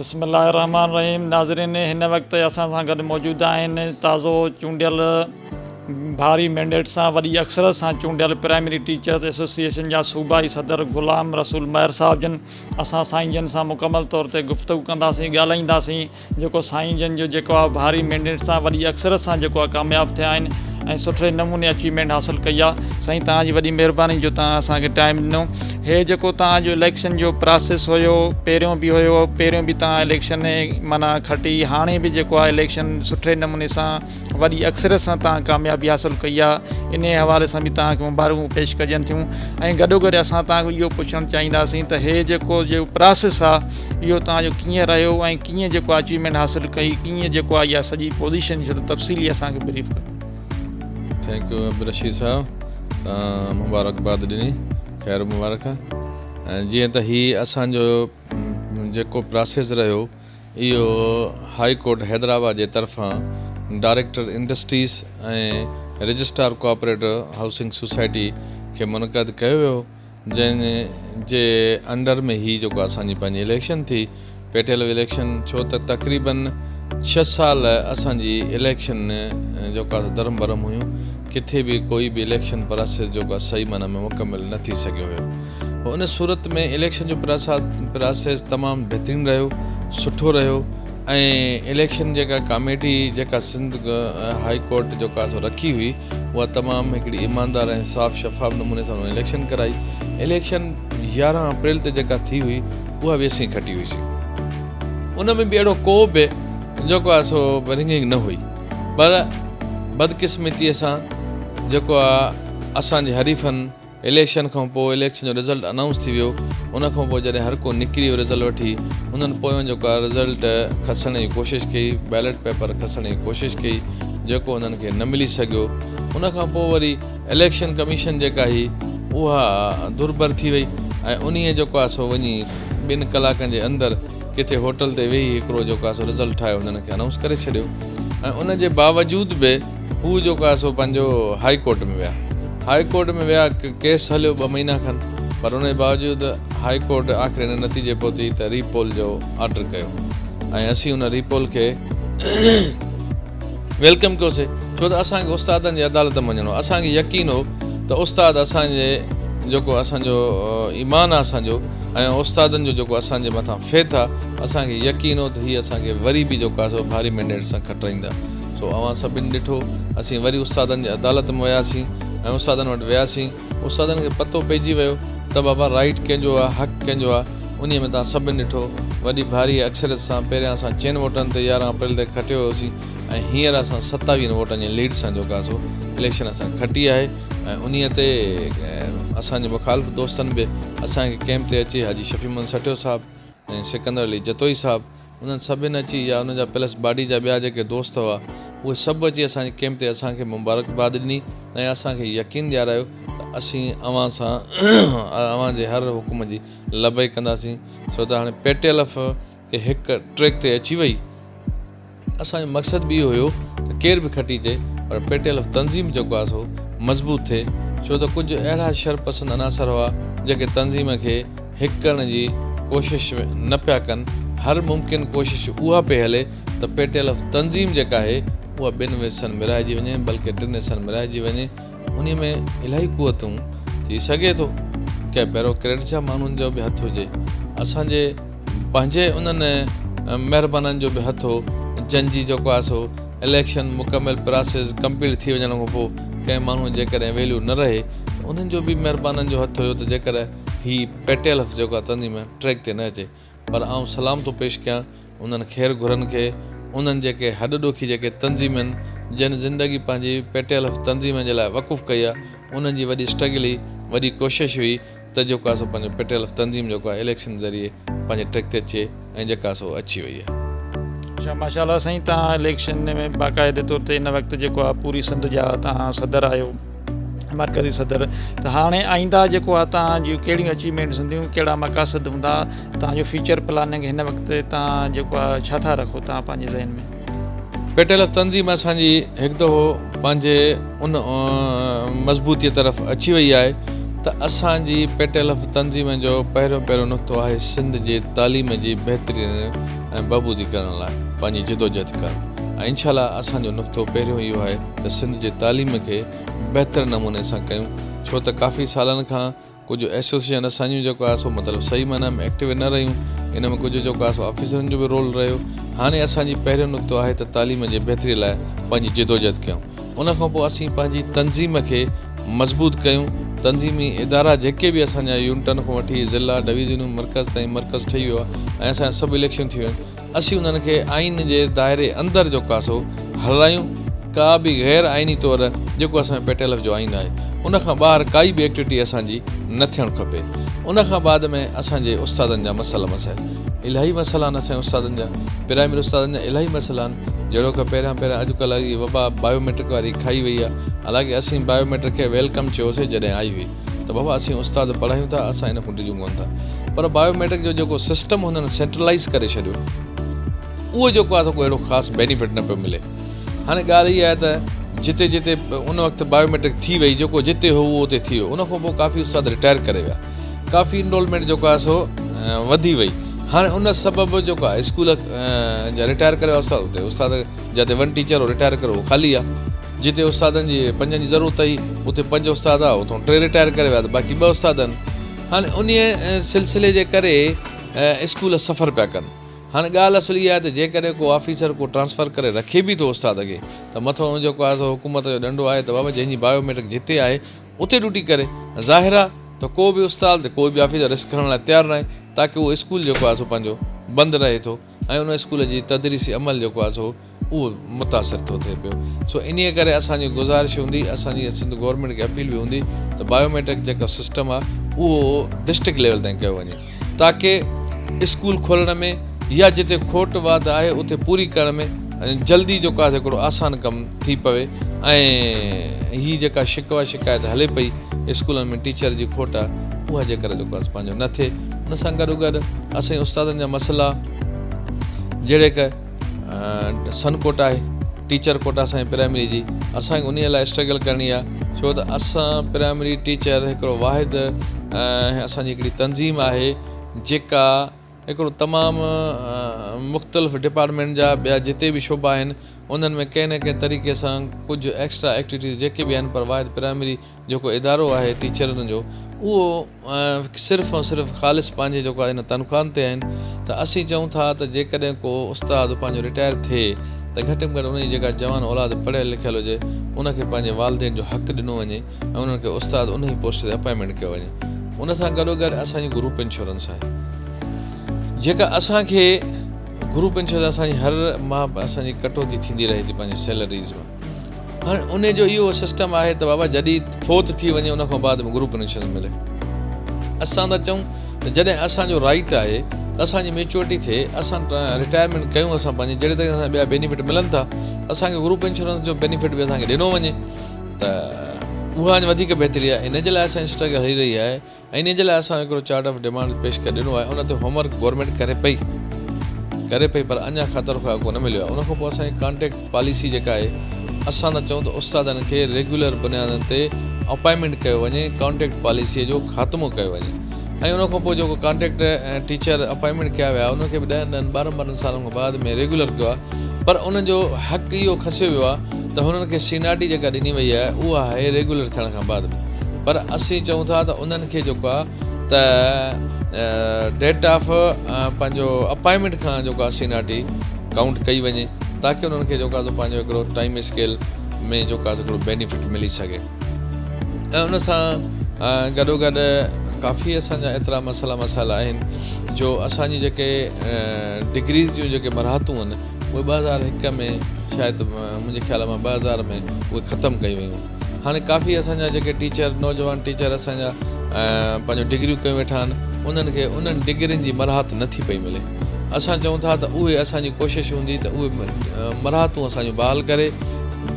बिस्मिल्लाहिर्रहमानिर्रहीम। नाज़रीन, हिन वक़्तु असां सां गॾु मौजूदु आहिनि ताज़ो चूंडियल भारी मैंडेट सां वॾी अक्सर सां चूंडियल प्राइमरी टीचर्स एसोसिएशन जा सूबाई सदर गुलाम रसूल महर साहिब जन असां साईं जन सां मुकमल तौर ते गुफ़्तगू कंदासीं, ॻाल्हाईंदासीं जेको साईं जन जो जेको आहे भारी मैंडेट सां वॾी अक्सर सां जेको आहे कामयाबु थिया आहिनि ऐं सुठे नमूने अचीवमेंट हासिलु कई आहे। साईं, तव्हांजी वॾी महिरबानी जो तव्हां असांखे टाइम ॾिनो। हे जेको तव्हांजो इलेक्शन जो प्रोसेस हुयो, पहिरियों बि तव्हां इलेक्शन माना खटी, हाणे बि जेको आहे इलेक्शन सुठे नमूने सां वॾी अक्सर सां तव्हां कामयाबी हासिलु कई आहे। इन हवाले सां बि तव्हांखे मुबारकूं पेश कजनि थियूं ऐं गॾोगॾु असां तव्हांखे इहो पुछणु चाहींदासीं त हे जेको प्रोसेस आहे इहो तव्हांजो कीअं रहियो ऐं कीअं जेको अचीवमेंट हासिलु कई, कीअं जेको आहे इहा सॼी पोज़ीशन जो तफ़सीली असांखे ब्रीफ कयो। थैंक यू रशीद साहब, तव्हां मुबारकबाद ॾिनी, ख़ैरु मुबारक। ऐं जीअं त हीअ असांजो जेको प्रोसेस रहियो इहो हाई कोर्ट हैदराबाद जे तरफ़ां डायरेक्टर इंडस्ट्रीज़ ऐं रजिस्ट्रार कोऑपरेटिव हाउसिंग सोसाइटी खे मुनक़द कयो वियो, जंहिंजे अंडर में ही जेको असांजी पंहिंजी इलेक्शन थी, पेटियल इलेक्शन। छो त तक़रीबन 6 साल असांजी इलेक्शन जेको आहे धर्म भरम हुयूं, किथे बि कोई बि इलेक्शन प्रोसेस जेको आहे सही माना में मुकमिल न थी सघियो हुयो। उन सूरत में इलेक्शन जो प्रोसेस तमामु बहितरीनु रहियो, सुठो रहियो ऐं इलेक्शन जेका कमेटी जेका सिंध हाई कोर्ट जेका रखी हुई उहा तमामु हिकिड़ी ईमानदार ऐं साफ़ शफ़ाफ़ नमूने सां इलेक्शन कराई। इलेक्शन 11 अप्रैल ते जेका थी हुई उहा बि असीं खटी हुईसीं। उन में बि अहिड़ो को बि जेको आहे सो रिंगिंग न हुई, पर बदकिस्मतीअ सां जेको आहे असांजे हरीफ़नि इलेक्शन खां पोइ इलेक्शन जो रिज़ल्ट अनाउंस थी वियो। उन खां पोइ जॾहिं हर को निकिरी वियो रिज़ल्ट वठी, उन्हनि पोयों जेको आहे रिज़ल्ट खसण जी कोशिशि कई, बैलेट पेपर खसण जी कोशिशि कई, जेको उन्हनि खे न मिली सघियो। उन खां पोइ वरी इलेक्शन कमीशन जेका हुई उहा दुर्बर थी वई ऐं उन्हीअ जेको आहे सो वञी 2 कलाकनि जे अंदरि किथे होटल ते वेही हिकिड़ो जेको आहे सो रिज़ल्ट ठाहियो, हुननि खे अनाउंस करे छॾियो। ऐं उन जे बावजूद बि हू जेको आहे सो पंहिंजो हाई कोर्ट में विया। हाई कोर्ट में विया, केस हलियो 2 महीना खनि, पर उन जे बावजूद हाई कोर्ट आख़िर हिन नतीजे पहुती त रीपोल जो ऑर्डर कयो ऐं असीं उन रीपोल खे वेलकम कयोसीं। छो त असांखे उस्तादनि जी अदालत में वञिणो, असांखे यकीन हो त उस्ताद असांजे जेको असांजो ईमान आहे असांजो ऐं उस्तादनि जो जेको असांजे मथां फेथ आहे, असांखे यकीन हो त हीअ असांखे वरी बि जेको आहे सो भारी मैंडेट सां खटाईंदा। सो अवां सभिनी ॾिठो, असीं वरी उस्तादनि जी अदालत में वियासीं ऐं उस्तादनि वटि वियासीं। उस्तादनि खे पतो पइजी वियो त बाबा राइट कंहिंजो आहे, हक़ कंहिंजो आहे। उन में तव्हां सभिनी ॾिठो वॾी भारी अक्सरियत सां पहिरियां असां 4 वोटनि ते 11 अप्रैल ते खटियो हुयोसीं ऐं हींअर असां 27 वोटनि जी लीड सां जेको आहे सो इलेक्शन असां खटी आहे। ऐं उन्हीअ ते असांजे मुखालिफ़ दोस्तनि बि असांखे कैंप ते अची, हाजी शफ़ीमन सटियो साहिबु ऐं सिकंदर अली जतोई साहिबु, उन्हनि सभिनि अची, या उनजा प्लस बाडी जा ॿिया जेके दोस्त हुआ उहे सभु अची असांजे कैंप ते असांखे मुबारकबाद ॾिनी ऐं असांखे यकीन ॾियारायो त असीं अव्हां सां अव्हां जे हर हुकुम जी लबई कंदासीं। छो त हाणे पेटियल खे हिकु ट्रैक ते अची वई। असांजो मक़सदु बि इहो हुयो त केर बि खटी अचे पर पेटियल तंज़ीम जेको आहे सो मज़बूत थिए। छो त कुझु अहिड़ा शरपसंद अनासर हुआ जेके तंज़ीम खे हिकु करण जी कोशिशि न पिया कनि। हर मुमकिन कोशिशि उहा पई हले त पेटियल तंज़ीम जेका आहे उहा 2 हिसनि में विरहाइजी वञे, बल्कि 3 हिसनि में विरहाइजी वञे। उन में इलाही कुवतूं थी सघे थो की ब्यूरोक्रेट्स जा माण्हुनि जो बि हथु हुजे, असांजे पंहिंजे उन्हनि महिरबाननि जो बि हथु हो, जंहिंजी जेको आहे सो इलेक्शन मुकमिल प्रोसेस कंप्लीट थी वञण खां पोइ कंहिं माण्हू जेकॾहिं वैल्यू न रहे त उन्हनि जो बि महिरबाननि जो हथु हुयो त जेकर हीअ पेटियल जेको आहे तंज़ीम ट्रैक ते न अचे। पर आउं सलाम थो पेश कयां उन्हनि ख़ैर घुरनि खे, उन्हनि जेके हॾ ॾोखी जेके तंज़ीम आहिनि जिन ज़िंदगी पंहिंजी पेटियल तंज़ीम जे लाइ वक़ुफ़ु कई आहे, उन्हनि जी वॾी स्ट्रगल हुई, वॾी कोशिशि हुई त जेको आहे सो पंहिंजो पेटियल तंज़ीम जेको आहे इलेक्शन ज़रिए पंहिंजे ट्रैक ते अचे ऐं जेका सो अची वई आहे। अच्छा, माशाल्लाह साईं, तव्हां इलेक्शन में बाक़ाइदे तौर ते हिन वक़्तु जेको आहे पूरी सिंध जा तव्हां सदर आहियो, मरकज़ी सदर। त हाणे आईंदा जेको आहे तव्हांजी कहिड़ियूं अचीवमेंट्स हूंदियूं, कहिड़ा मक़ासद हूंदा, तव्हांजो फ्यूचर प्लानिंग हिन वक़्तु तव्हां जेको आहे छा था रखो तव्हां पंहिंजे ज़हन में? पेटियल तंज़ीम असांजी हिकु दफ़ो पंहिंजे उन मज़बूतीअ तरफ़ अची वई आहे त असांजी पेटियल तंज़ीम जो पहिरियों नुक़्तो आहे सिंध जे तालीम जी बहितरीन ऐं बबूदी करण लाइ पंहिंजी जिदोजहद कनि ऐं इनशाला असांजो नुक़्तो पहिरियों इहो आहे त सिंध जे तालीम खे बहितर नमूने सां कयूं छो त काफ़ी सालनि खां कुझु एसोसिएशन असांजूं जेको आहे सो मतिलबु सही माना में एक्टिव न रहियूं इन में कुझु जेको आहे सो ऑफिसरनि जो बि रोल रहियो हाणे असांजी पहिरियों नुक़्तो आहे त तालीम जे बहितरी लाइ पंहिंजी जिदोजहद कयूं उनखां पोइ असीं पंहिंजी तनज़ीम खे मज़बूत कयूं तनज़ीमी इदारा जेके बि असांजा यूनिटनि खां वठी ज़िला डिवीज़नूं मर्कज़ ताईं मर्कज़ ठही वियो आहे ऐं असांजा सभु इलेक्शन थी विया आहिनि असीं उन्हनि खे आइन जे दायरे अंदरि जेको आहे सो हलायूं का बि गैर आइनी तौरु जेको असांजो पेटल जो आइन आहे उनखां ॿाहिरि काई बि एक्टिविटी असांजी न थियणु खपे उनखां बाद में असांजे उस्तादनि जा मसाइल इलाही मसइला आहिनि असांजे उस्तादनि जा प्राइमरी उस्तादनि जा इलाही मसइला आहिनि जहिड़ो की पहिरियां अॼुकल्ह जी वबा बायोमेट्रिक वारी खाई वई आहे हालांकि असीं बायोमेट्रिक खे वेलकम चयोसीं जॾहिं आई हुई त बाबा असीं उस्ताद पढ़ायूं था असां इन खां डिॼूं कोन था पर बायोमेट्रिक जो जेको सिस्टम हुननि सेंट्रलाइज़ करे छॾियो उहो जेको आहे कोई अहिड़ो ख़ासि बेनिफिट न पियो मिले हाणे ॻाल्हि इहा आहे त जिते जिते उन वक़्तु बायोमेट्रिक थी वई जेको जिते हो उहो उते थी वियो उनखां पोइ काफ़ी उस्ताद रिटायर करे विया काफ़ी इनरोलमेंट जेको आहे सो वधी वई हाणे उन सबबु जेको आहे स्कूल जा रिटायर करे विया उस्ताद उते उस्ताद जिते वन टीचर हो रिटायर करे उहो ख़ाली आहे जिते उस्तादनि जी 5 जी ज़रूरत हुई उते 5 उस्ताद आहे उतां 3 रिटायर करे विया त बाक़ी 2 उस्ताद आहिनि हाणे उन सिलसिले जे करे स्कूल सफ़र पिया कनि हाणे ॻाल्हि असुल इहा आहे त जेकॾहिं को ऑफिसर को ट्रांसफ़र करे रखे बि थो उस्ताद खे त मथां जेको आहे सो हुकूमत जो ॾंडो आहे त बाबा जंहिंजी बायोमेट्रिक जिते आहे उते ड्यूटी करे ज़ाहिर आहे त को बि उस्ताद त कोई बि ऑफिसर रिस्क खणण लाइ तयारु न आहे ताकी उहो स्कूल जेको आहे सो पंहिंजो बंदि रहे थो ऐं उन स्कूल जी तदरीसी अमल जेको आहे सो उहो मुतासिर थो थिए पियो सो इन करे असांजी गुज़ारिश हूंदी असांजी सिंध गवर्नमेंट खे अपील बि हूंदी त बायोमेट्रिक जेको सिस्टम आहे उहो डिस्ट्रिक्ट लेवल ताईं कयो वञे ताकी स्कूल खोलण में या जिते खोट वाद आहे उते पूरी करण में जल्दी जेको आहे हिकिड़ो आसान कमु थी पवे ऐं हीअ जेका शिकवा शिकायत हले पई स्कूलनि में टीचर जी खोट आहे उहा जेकर जेको आहे पंहिंजो न थिए उन सां गॾोगॾु असांजे उस्तादनि जा मसइला जहिड़े क सन कोटा आहे टीचर कोटा असांजी प्राइमरी जी असांखे उन लाइ स्ट्रगल करणी आहे छो त असां प्राइमरी टीचर हिकिड़ो वाहिद असांजी हिकिड़ी तनज़ीम आहे जेका हिकिड़ो तमामु मुख़्तलिफ़ डिपार्टमेंट जा ॿिया जिते बि शोबा आहिनि उन्हनि में कंहिं न कंहिं तरीक़े सां कुझु एक्स्ट्रा एक्टिविटीज़ जेके बि आहिनि पर वाहिद प्राइमरी जेको इदारो आहे टीचरनि जो उहो सिर्फ़ु ऐं सिर्फ़ु ख़ालिस पंहिंजे जेको आहे हिन तनख़्वाहनि ते आहिनि त असीं चऊं था त जेकॾहिं को उस्ताद पंहिंजो रिटायर थिए त घटि में घटि उनजी जेका जवान औलाद पढ़ियल लिखियल हुजे उनखे पंहिंजे वालदेन जो हक़ु ॾिनो वञे ऐं उन्हनि खे उस्ताद उन ई पोस्ट ते अपॉइंटमेंट कयो वञे उन सां गॾोगॾु असांजी ग्रुप इंश्योरेंस आहे जेका असांखे ग्रुप इंश्योरेंस असांजी हर माह असांजी कटौती थींदी रहे थी पंहिंजी सैलरीज़ में हाणे उन जो इहो सिस्टम आहे त बाबा जॾहिं फोत थी वञे उन खां बाद में ग्रुप इंश्योरेंस मिले असां था चऊं त जॾहिं असांजो राइट आहे त असांजी मेच्योरिटी थिए असां रिटायरमेंट कयूं असां पंहिंजे जहिड़े तरीक़े सां ॿिया बेनिफिट मिलनि था असांखे ग्रुप इंश्योरेंस जो बेनिफिट बि असांखे ॾिनो वञे त उहा अञा वधीक बहितरी आहे इन जे लाइ असांजी स्ट्रगल हली रही आहे ऐं इन जे लाइ असां हिकिड़ो चार्ट ऑफ डिमांड पेश करे ॾिनो आहे उन ते होमवर्क गवर्नमेंट करे पई पर अञा ख़तरो खां को न मिलियो आहे उनखां पोइ असांजी कॉन्टेक्ट पॉलिसी जेका आहे असां था चऊं त उस्तादनि खे रेगुलर बुनियादनि ते अपॉइंटमेंट कयो वञे कॉन्टेक्ट पॉलिसीअ जो ख़ात्मो कयो वञे ऐं उनखां पोइ जेको कॉन्टेक्ट टीचर अपॉइंटमेंट कया विया उनखे बि 10 12 सालनि खां बाद में रेगुलर कयो आहे पर उन्हनि जो हक़ु इहो खसियो वियो आहे त हुननि खे सीनाटी जेका ॾिनी वई आहे उहा आहे रेगुलर थियण खां बाद में पर असीं चऊं था त उन्हनि खे जेको आहे त डेट ऑफ पंहिंजो अपॉइंटमेंट खां जेको आहे सीनाटी काउंट कई वञे ताकी उन्हनि खे जेको आहे पंहिंजो हिकिड़ो टाइम स्केल में जेको आहे हिकिड़ो बेनिफिट मिली सघे ऐं उन सां गॾोगॾु काफ़ी असांजा एतिरा मसाइला आहिनि जो असांजी जेके डिग्रीज़ जूं जेके मरहतूं आहिनि उहे 2001 में शायदि मुंहिंजे ख़्याल मां 2000 में उहे ख़तमु कई वयूं हाणे काफ़ी असांजा जेके टीचर नौजवान टीचर असांजा पंहिंजो डिग्रियूं कयूं वेठा आहिनि उन्हनि खे उन्हनि डिग्रियुनि जी मरहत नथी पई मिले असां चऊं था त उहे असांजी कोशिशि हूंदी त उहे मरहतूं असांजूं बहाल करे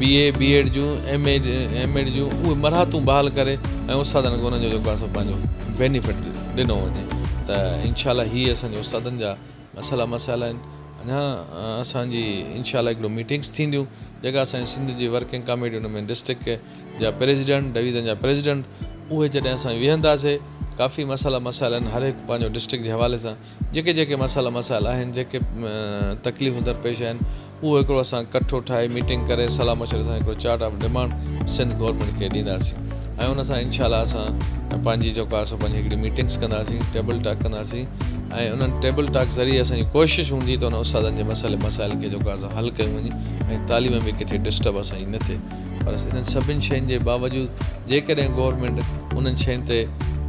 BA BEd जूं MAd जूं उहे मरहतूं बहाल करे ऐं उस्तादनि खे उन्हनि जो जेको आहे पंहिंजो बेनिफिट ॾिनो वञे त इनशाला हीअ असांजे उस्तादनि जा मसाइला आहिनि अञा असांजी इनशाला हिकिड़ो मीटिंग्स थींदियूं जेका असांजी सिंध जी वर्किंग कमेटी हुन में डिस्ट्रिक्ट जा प्रेसिडेंट डिवीज़न जा प्रेसिडेंट उहे जॾहिं असां वेहंदासीं काफ़ी मसाइल आहिनि हर हिकु पंहिंजो डिस्ट्रिक्ट जे हवाले सां जेके मसाइल आहिनि जेके तकलीफ़ूं दरपेश आहिनि उहो हिकिड़ो असां कठो ठाहे मीटिंग करे सलाह मशवरे सां हिकिड़ो chart of demand Sindh government खे ॾींदासीं ऐं उन सां इंशाल्लाह असां पंहिंजी जेको आहे पंहिंजी हिकिड़ी मीटिंग्स कंदासीं टेबल टॉक कंदासीं ऐं उन्हनि टेबल टॉक ज़रिए असांजी कोशिशि हूंदी त उन उस्तादनि जे मसाइल खे जेको आहे हल कयूं वञे ऐं तालीम में किथे डिस्टर्ब असांजी न थिए पर इन्हनि सभिनि शयुनि जे बावजूदि जेकॾहिं गवर्नमेंट उन्हनि शयुनि ते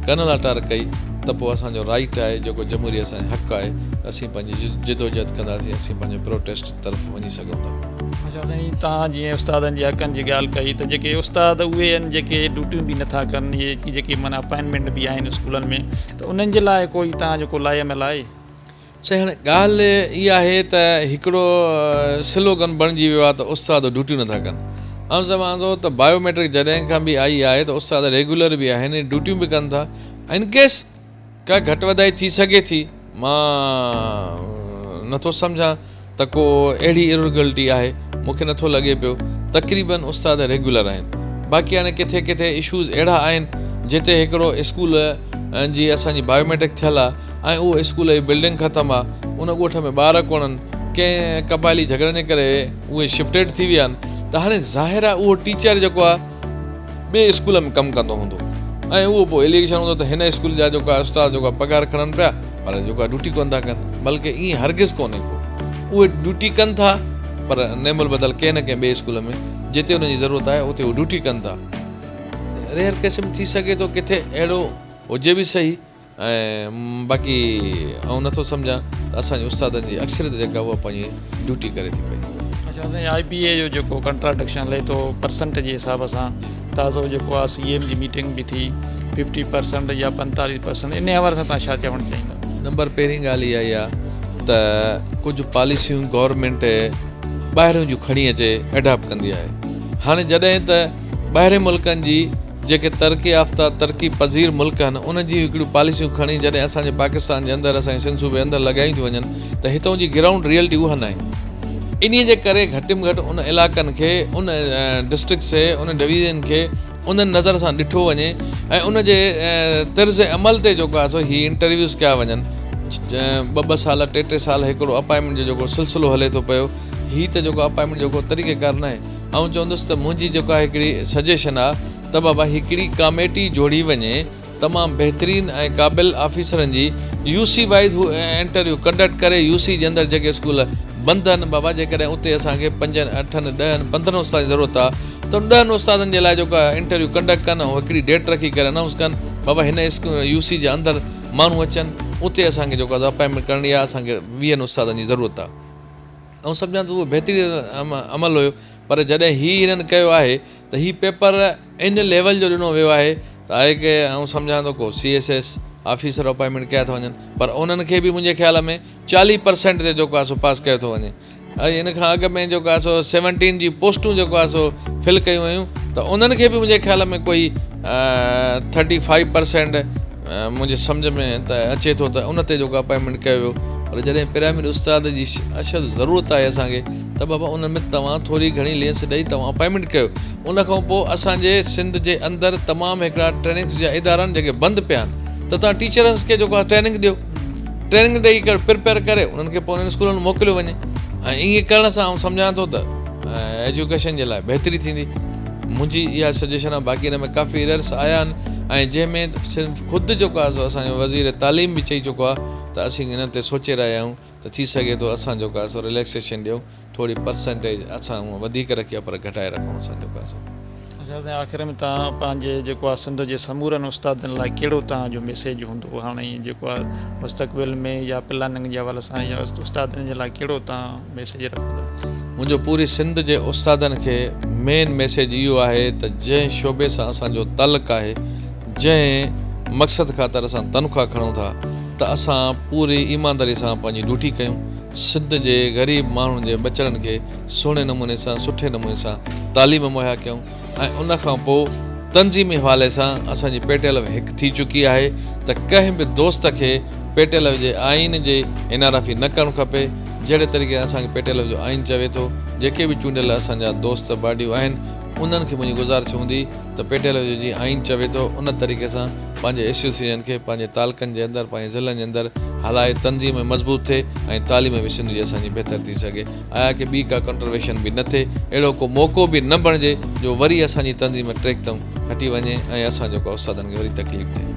कन लाटार कई त पोइ असांजो राइट आहे जेको जमहूरी असांजो हक़ आहे त असीं पंहिंजी जिदोजहद कंदासीं असीं पंहिंजे प्रोटेस्ट तरफ़ वञी सघूं था। तव्हां जीअं उस्तादनि जे हक़नि जी ॻाल्हि कई त जेके उस्ताद उहे आहिनि जेके ड्यूटियूं बि नथा कनि इहे जेके माना अपॉइंटमेंट बि आहिनि स्कूलनि में त उन्हनि जे लाइ कोई तव्हां जेको लाइमल आहे? साईं हाणे ॻाल्हि इहा आहे त हिकिड़ो स्लोगन बणिजी वियो आहे त उस्ताद ड्यूटियूं नथा कनि। ऐं चवां थो त बायोमेट्रिक जॾहिं खां बि आई आहे त उस्ताद रेगुलर बि आहिनि ड्यूटियूं बि कनि था। इन केस का घटि वधाई थी सघे थी मां नथो सम्झां त को अहिड़ी इरेगुलरिटी आहे मूंखे नथो लॻे पियो तक़रीबन उस्ताद रेगुलर आहिनि। बाक़ी हाणे किथे किथे इशूज़ अहिड़ा आहिनि जिते हिकिड़ो स्कूल जी असांजी बायोमेट्रिक थियल आहे ऐं उहो स्कूल जी बिल्डिंग ख़तमु आहे उन ॻोठ में ॿार कोन्हनि कंहिं क़बाइली झगड़नि जे करे उहे शिफ्टेड थी विया आहिनि त हाणे ज़ाहिर आहे उहो टीचर जेको आहे ॿिए स्कूल में कमु कंदो हूंदो ऐं उहो पोइ एलिगेशन हूंदो त हिन स्कूल जा जेको आहे उस्ताद जेको आहे पघार खणनि पिया पर जेको आहे ड्यूटी कोन था कनि बल्कि ईअं हरगिज़ कोन्हे को उहे ड्यूटी कनि था पर नेमुल बदल कंहिं न कंहिं ॿिए स्कूल में जिते उनजी ज़रूरत आहे उते उहे ड्यूटी कनि था। रेयर क़िस्म थी सघे थो किथे अहिड़ो हुजे बि सही ऐं बाक़ी ऐं नथो सम्झां त असांजे उस्तादनि जी अक्सरियत जेका उहा पंहिंजी ड्यूटी करे थी पई। अच्छा असांजे IPA जो जेको कंट्राडिक्शन हले थो परसेंट जे हिसाब सां ताज़ो जेको आहे CM जी मीटिंग बि थी 50% या 45% इन हवाले सां तव्हां छा चवणु चाहींदा? नंबर पहिरीं ॻाल्हि इहा आहे त कुझु पॉलिसियूं गवर्नमेंट ॿाहिरियों जूं खणी अचे एडॉप्ट कंदी आहे। हाणे जॾहिं त ॿाहिरि मुल्कनि जी जेके तरक़ी याफ़्ता तरक़ी पज़ीर मुल्क आहिनि उन जी हिकिड़ियूं पॉलिसियूं खणी जॾहिं असांजे पाकिस्तान जे अंदरि असांजे सिंध सूबे अंदरि लॻायूं थियूं वञनि त हितां जी ग्राउंड रियलिटी उहा न आहे। इन जे करे घटि में घटि उन इलाइक़नि खे उन डिस्ट्रिक्ट से उन डिवीज़न खे उन्हनि नज़र सां ॾिठो वञे ऐं उन जे तर्ज़ अमल ते जेको आहे सो हीअ इंटरव्यूज़ कया वञनि। 2-2 साल 3-3 साल हिकिड़ो अपॉइंटमेंट जो जेको सिलसिलो हले थो पियो हीअ त जेको अपॉइंटमेंट जेको तरीक़ेकार न आहे। ऐं चवंदुसि त मुंहिंजी जेका हिकिड़ी सजेशन आहे त बाबा हिकिड़ी कमेटी जोड़ी वञे तमामु बहितरीनु ऐं क़ाबिल ऑफिसरनि जी UC वाइज़ हू इंटरव्यू कंडक्ट करे UC जे अंदरि जेके स्कूल बंदि आहिनि बाबा जेकॾहिं उते असांखे 5, 8, 10, 15 उस्ताद जी ज़रूरत आहे त 10 उस्तादनि जे लाइ जेको आहे इंटरव्यू कंडक्ट कनि ऐं हिकिड़ी डेट रखी करे अनाउंस कनि बाबा हिन UC जे अंदरि माण्हू अचनि उते असांखे जेको आहे अपॉइंटमेंट करणी आहे असांखे 20 उस्तादनि जी ज़रूरत आहे। ऐं सम्झां त उहो बहितरीनु अमल हुयो पर जॾहिं हिननि कयो आहे त हीअ पेपर इन लेवल जो ॾिनो वियो आहे त आहे की ऐं सम्झां थो को CSS ऑफिसर अपॉइंटमेंट कया था वञनि पर उन्हनि खे बि मुंहिंजे ख़्याल में 40% ते जेको आहे सो पास कयो थो वञे। ऐं इन खां अॻु में जेको आहे सो 17 जी पोस्टूं जेको आहे सो फिल कयूं हुयूं त उन्हनि खे बि मुंहिंजे ख़्याल में कोई 35% मुंहिंजे सम्झ में त अचे थो त उन ते जेको अपॉइंटमेंट कयो वियो। पर जॾहिं पिरामिड उस्ताद जी अशद ज़रूरत आहे असांखे त बाबा उन में तव्हां थोरी घणी लेंस ॾेई तव्हां अपॉइंटमेंट कयो। उन खां पोइ असांजे सिंध जे अंदरि तमामु हिकिड़ा ट्रेनिंग्स जा इदारा आहिनि जेके बंदि पिया आहिनि त तव्हां टीचर्स खे जेको आहे ट्रेनिंग ॾियो। ट्रेनिंग ॾेई करे प्रिपेयर करे उन्हनि खे पोइ उन्हनि स्कूलनि में मोकिलियो वञे ऐं ईअं करण सां आउं सम्झां थो त एजुकेशन जे लाइ बहितरी थींदी। मुंहिंजी इहा सजेशन आहे। बाक़ी हिन में काफ़ी एरर्स आया आहिनि ऐं जंहिंमें सिर्फ़ु ख़ुदि जेको आहे सो असांजो वज़ीर तालीम बि चई चुको आहे त असीं हिन ते सोचे रहिया आहियूं त थी सघे थो असां जेको आहे सो रिलैक्सेशन ॾियूं थोरी परसेंटेज असां वधीक रखी आहे पर घटाए रखूं असां जेको आहे सो। आख़िर में तव्हां पंहिंजे जेको आहे सिंध जे समूरनि उस्तादनि लाइ कहिड़ो तव्हांजो मैसेज हूंदो हाणे जेको आहे मुस्तक़बिल में या प्लानिंग जे हवाले सां या उस्तादनि जे लाइ कहिड़ो तव्हां मैसेज रखंदो? मुंहिंजो पूरी सिंध जे उस्तादनि खे मेन मैसेज इहो आहे त जंहिं शोबे सां असांजो तालुक़ु आहे जंहिं मक़सदु ख़ातिर असां तनख़्वाह खणूं था त असां पूरी ईमानदारी सां पंहिंजी ड्यूटी कयूं। सिंध जे ग़रीब माण्हुनि जे बचड़नि खे सुहिणे नमूने सां सुठे नमूने सां तालीम मुहैया कयूं ऐं उन खां पोइ तनज़ीमी हवाले सां असांजी पेटेल हिकु थी चुकी आहे त कंहिं बि दोस्त खे पेटेल जे आइन जे इनाराफ़ी न करणु खपे। जहिड़े तरीक़े असांखे पेटेल जो आइन चवे थो जेके बि चूंडियल असांजा दोस्त बाडियूं आहिनि उन्हनि खे मुंहिंजी गुज़ारिश हूंदी त पेटेल जो जीअं आइन चवे थो उन तरीक़े सां पंहिंजे एसोसिएशन खे पंहिंजे तालुकनि जे अंदरि पंहिंजे ज़िलनि जे अंदरि हलाए तंज़ीम मज़बूत थिए ऐं तालीम विषयनि जी असांजी बहितर थी सघे। आया की ॿी का कंट्रोवर्शन बि न थिए, अहिड़ो को मौक़ो बि न बणिजे जो वरी असांजी तंज़ीम ट्रैक तां हटी वञे ऐं असां जेको उस्तादनि खे वरी तकलीफ़ थिए।